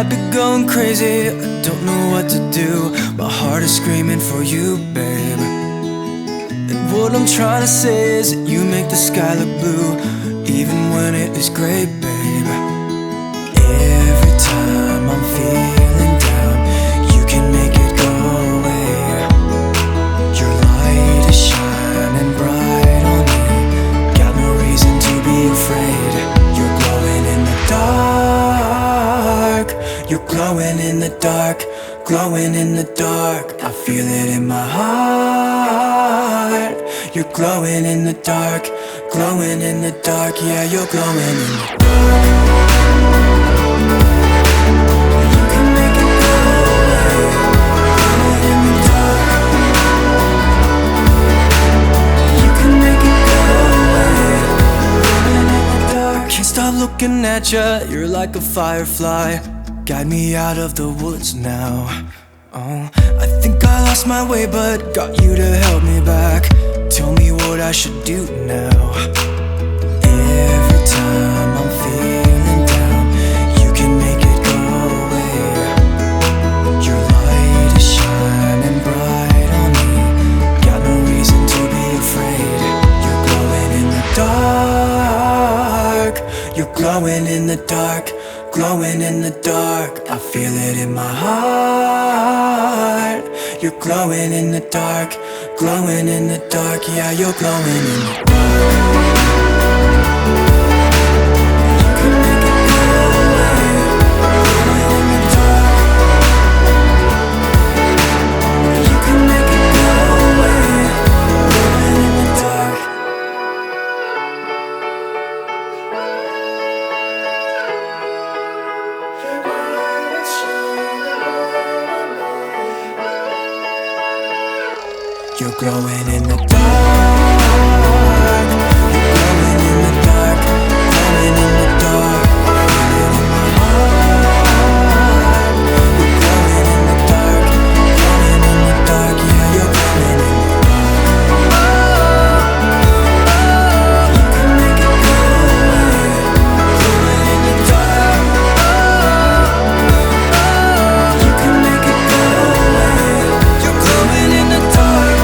I've been going crazy, I don't know what to do. My heart is screaming for you, babe. And what I'm trying to say is that you make the sky look blue, even when it is gray, babe. Every time I'm feeling down, you can make it go away. Your light is shining bright on me, got no reason to be afraid. You're glowing in the dark, you're glowing in the dark, glowing in the dark. I feel it in my heart. You're glowing in the dark, glowing in the dark. Yeah, you're glowing in the dark. You can make it go away. Glowing in the dark. You can make it go away. Glowing in the dark. Can't stop looking at ya, you're like a firefly. Guide me out of the woods now. Oh, I think I lost my way, but got you to help me back. Tell me what I should do now. Every time I'm feeling down, you can make it go away. Your light is shining bright on me, got no reason to be afraid. You're glowing in the dark, you're glowing in the dark, glowing in the dark. I feel it in my heart. You're glowing in the dark, glowing in the dark. Yeah, you're glowing in the dark. You can make it go away. Glowing in the dark. You can make it go away. Glowing in the dark. You're glowing in the dark. You're glowing in the dark, glowing in the dark. Feel it in my heart. You're glowing in the dark, glowing in the dark. Yeah, you're glowing in the dark. You can make it go away. Glowing in the dark. You can make it go away. You're glowing in the dark.